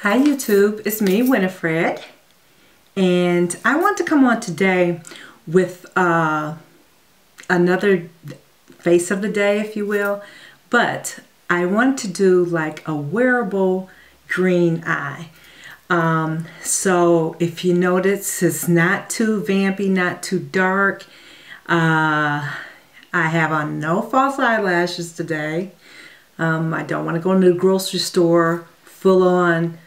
Hi YouTube, it's me Winifred, and I want to come on today with another face of the day, if you will, but I want to do like a wearable green eye. So if you notice, it's not too vampy, not too dark. I have on no false eyelashes today. I don't want to go into the grocery store full on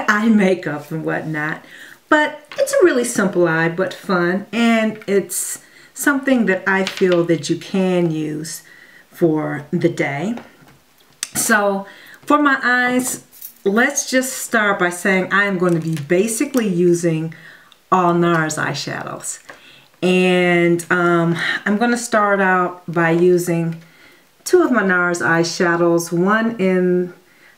eye makeup and whatnot, but it's a really simple eye but fun, and it's something that I feel that you can use for the day. So for my eyes, let's just start by saying I am going to be basically using all Nars eyeshadows, and I'm going to start out by using two of my Nars eyeshadows, one in,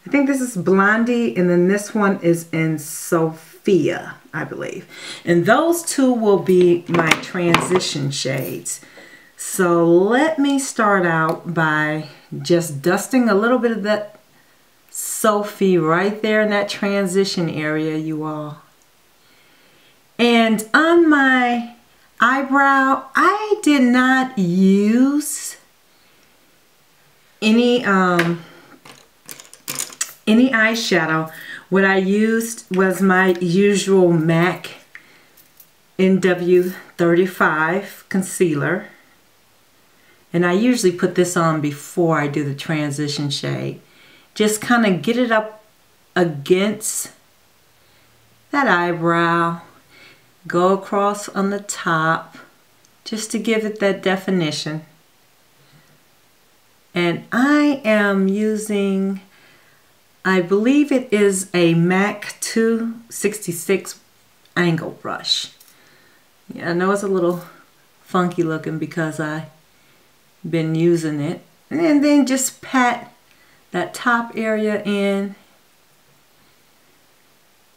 I think this is Bondie, and then this one is in Sophia, I believe. And those two will be my transition shades. So let me start out by just dusting a little bit of that Sophia right there in that transition area, you all. And on my eyebrow, I did not use any eyeshadow. What I used was my usual MAC NW35 concealer, and I usually put this on before I do the transition shade. Just kind of get it up against that eyebrow, go across on the top just to give it that definition. And I am using, I believe it is a MAC 266 angle brush. Yeah, I know it's a little funky looking because I've been using it. And then just pat that top area in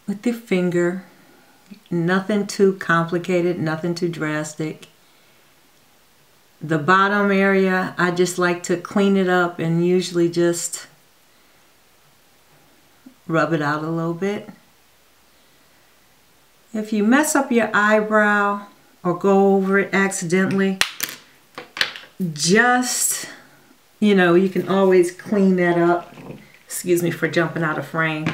with your finger. Nothing too complicated, nothing too drastic. The bottom area, I just like to clean it up and usually just rub it out a little bit. If you mess up your eyebrow or go over it accidentally, just, you know, you can always clean that up. Excuse me for jumping out of frame.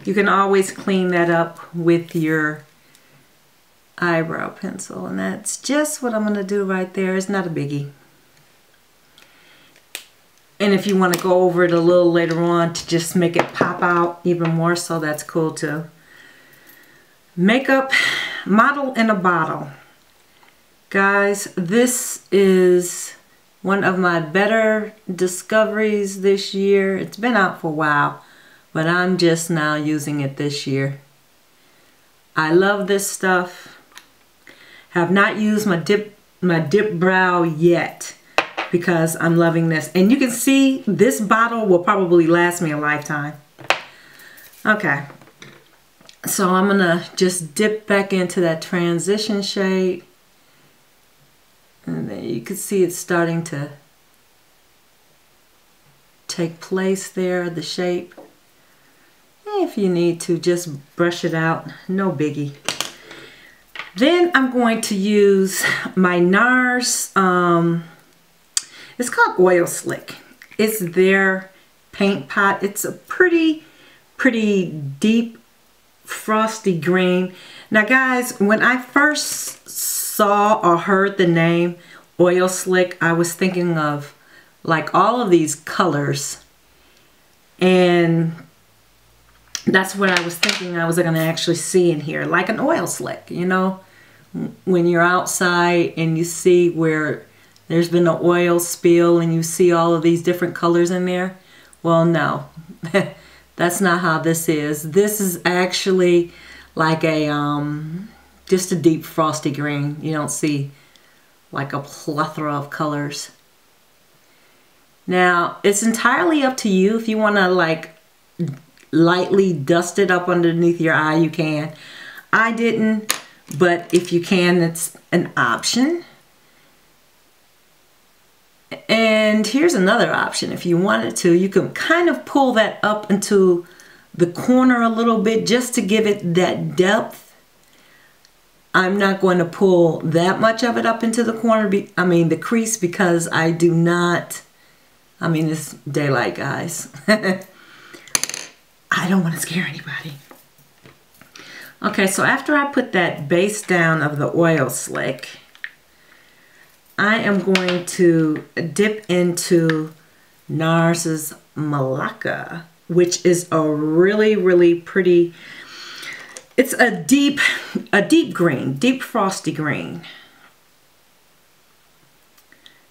You can always clean that up with your eyebrow pencil, and that's just what I'm going to do right there. It's not a biggie. And if you want to go over it a little later on to just make it pop out even more so, that's cool too. Makeup model in a bottle. Guys, this is one of my better discoveries this year. It's been out for a while, but I'm just now using it this year. I love this stuff. Have not used my dip brow yet because I'm loving this. And you can see this bottle will probably last me a lifetime. Okay. So I'm going to just dip back into that transition shade. And then you can see it's starting to take place there, the shape. If you need to, just brush it out. No biggie. Then I'm going to use my Nars, it's called Oil Slick. It's their paint pot. It's a pretty deep frosty green. Now guys, when I first saw or heard the name Oil Slick, I was thinking of like all of these colors, and that's what I was thinking I was going to actually see in here, like an oil slick, you know, when you're outside and you see where there's been an oil spill and you see all of these different colors in there. Well, no, that's not how this is. This is actually like a, just a deep frosty green. You don't see like a plethora of colors. Now, it's entirely up to you. If you want to like lightly dust it up underneath your eye, you can. I didn't, but if you can, it's an option. And here's another option. If you wanted to, you can kind of pull that up into the corner a little bit just to give it that depth. I'm not going to pull that much of it up into the corner, the crease, because I do not, it's daylight, guys. I don't want to scare anybody. Okay, so after I put that base down of the oil slick, I am going to dip into Nars's Malacca, which is a really, really pretty, it's a deep green, deep frosty green.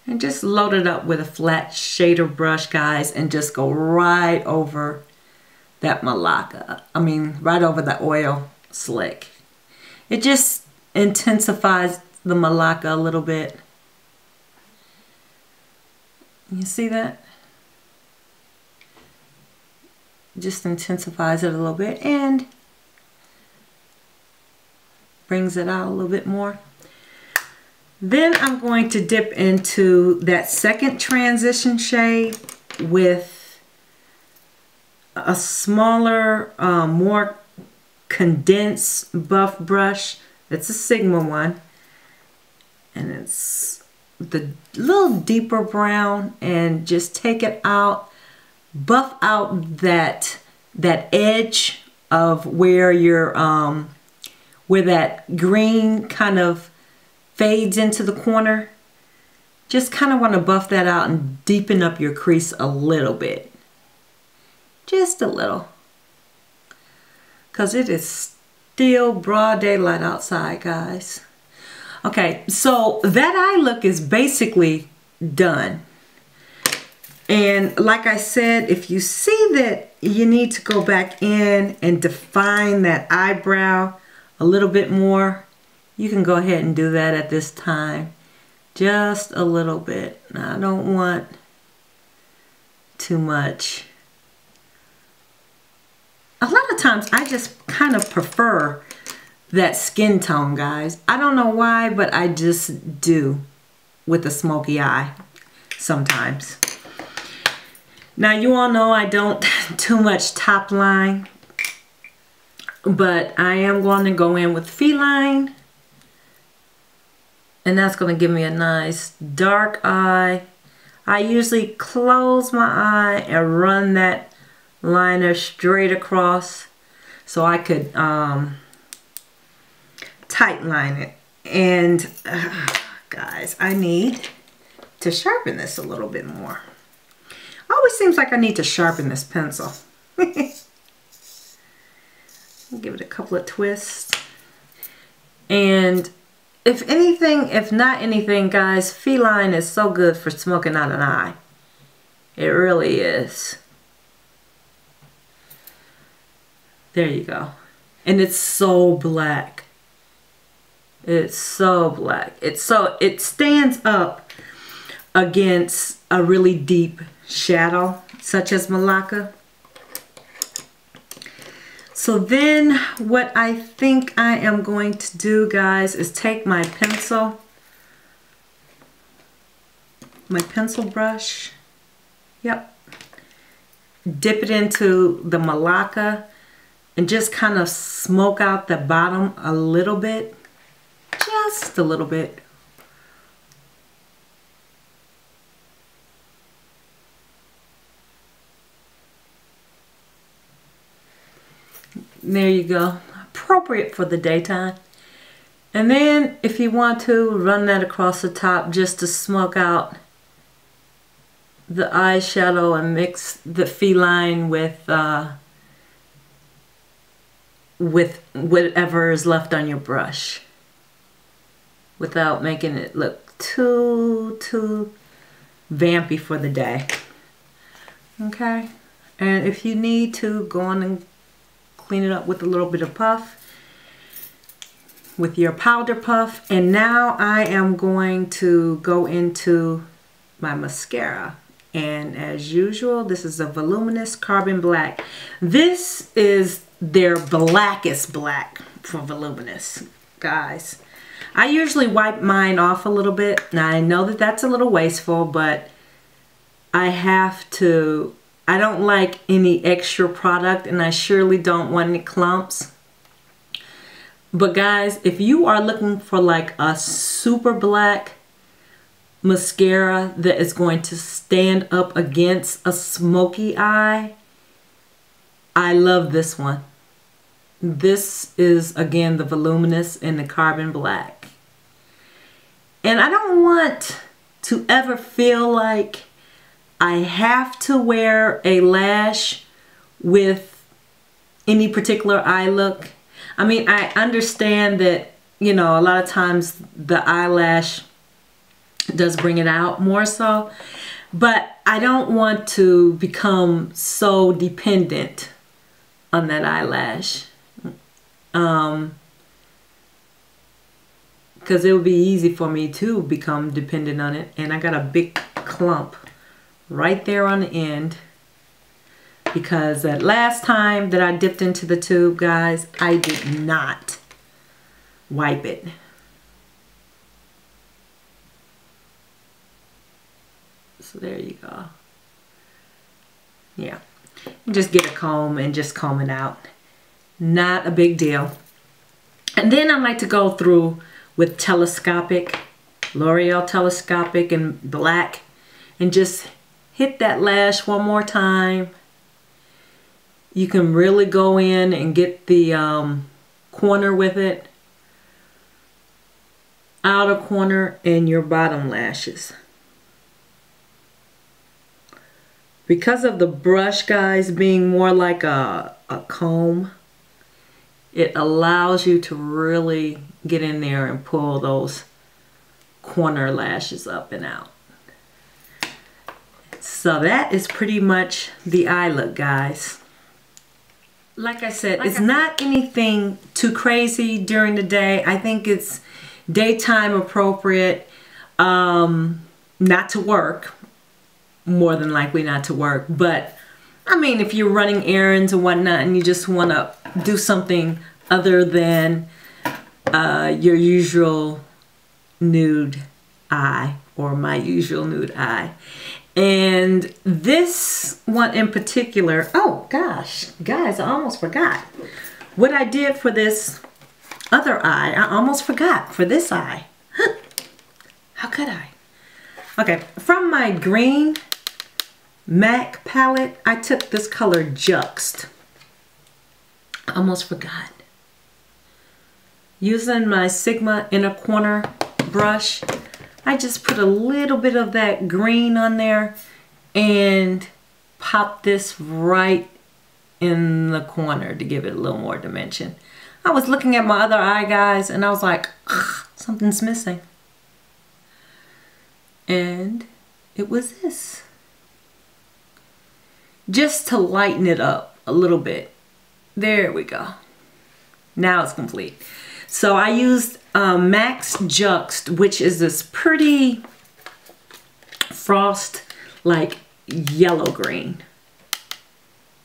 And just load it up with a flat shader brush, guys, and just go right over that Malacca. Right over the oil slick. It just intensifies the Malacca a little bit. You see that? Just intensifies it a little bit and brings it out a little bit more. Then I'm going to dip into that second transition shade with a smaller, more condensed buff brush. It's a Sigma one, and it's the little deeper brown, and just take it out, buff out that edge of where your where that green kind of fades into the corner. Just kind of want to buff that out and deepen up your crease a little bit, just a little, because it is still broad daylight outside, guys. Okay, so that eye look is basically done. And like I said, if you see that you need to go back in and define that eyebrow a little bit more, you can go ahead and do that at this time. Just a little bit. I don't want too much. A lot of times I just kind of prefer that skin tone, guys. I don't know why, but I just do with a smoky eye sometimes. Now, you all know I don't too much top line, but I am going to go in with feline, and that's going to give me a nice dark eye. I usually close my eye and run that liner straight across so I could tight line it. And guys, I need to sharpen this a little bit more. Always seems like I need to sharpen this pencil. Give it a couple of twists. And if anything, if not anything, guys, feline is so good for smoking out an eye. It really is. There you go. And it's so black. It's so black. It stands up against a really deep shadow, such as Malacca. So then what I think I am going to do, guys, is take my pencil brush, yep, dip it into the Malacca and just kind of smoke out the bottom a little bit, just a little bit. There you go. Appropriate for the daytime. And then if you want to, run that across the top just to smoke out the eyeshadow and mix the feline with whatever is left on your brush, without making it look too vampy for the day. Okay? And if you need to, go on and clean it up with a little bit of puff, with your powder puff. And now I am going to go into my mascara. And as usual, this is a voluminous carbon black. This is their blackest black for voluminous, guys. I usually wipe mine off a little bit. Now I know that that's a little wasteful, but I have to I don't like any extra product, and I surely don't want any clumps. But guys, if you are looking for like a super black mascara that is going to stand up against a smoky eye, I love this one. This is, again, the Voluminous in the Carbon Black. And I don't want to ever feel like I have to wear a lash with any particular eye look. I mean, I understand that, you know, a lot of times the eyelash does bring it out more so, but I don't want to become so dependent on that eyelash. Because it would be easy for me to become dependent on it. And I got a big clump right there on the end, because that last time that I dipped into the tube, guys, I did not wipe it. So there you go. Yeah, just get a comb and just comb it out. Not a big deal. And then I like to go through with telescopic, L'Oreal telescopic in black, and just hit that lash one more time. You can really go in and get the corner with it, outer corner, and your bottom lashes. Because of the brush, guys, being more like a comb, it allows you to really get in there and pull those corner lashes up and out. So that is pretty much the eye look, guys. Like I said, it's not anything too crazy during the day. I think it's daytime appropriate, not to work, more than likely not to work. But I mean, if you're running errands and whatnot and you just want to do something other than your usual nude eye, or my usual nude eye. And this one in particular, oh gosh, guys, I almost forgot what I did for this other eye. I almost forgot for this eye. How could I? Okay, from my green MAC palette, I took this color Juxt. I almost forgot. Using my Sigma Inner Corner brush, I just put a little bit of that green on there and pop this right in the corner to give it a little more dimension. I was looking at my other eye, guys, and I was like, something's missing. And it was this. Just to lighten it up a little bit. There we go. Now it's complete. So I used MAC's Juxt, which is this pretty frost like yellow green.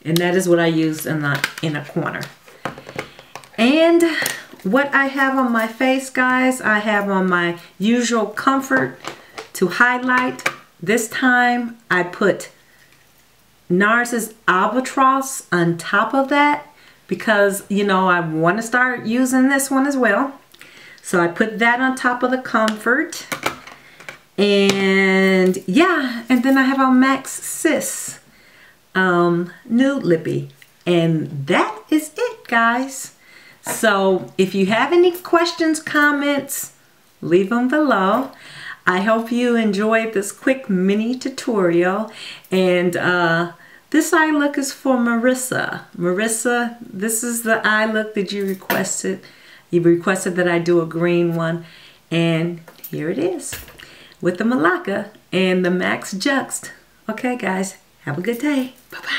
And that is what I used in the inner corner. And what I have on my face, guys, I have on my usual Comfort to highlight. This time I put Nars's Albatross on top of that, because, you know, I want to start using this one as well. So I put that on top of the Comfort. And yeah, and then I have on MAC's Siss Nude Lippy. And that is it, guys. So if you have any questions, comments, leave them below. I hope you enjoyed this quick mini tutorial. And this eye look is for Marissa. Marissa, this is the eye look that you requested. You requested that I do a green one. And here it is with the Malacca and the MAC's Juxt. Okay, guys, have a good day. Bye-bye.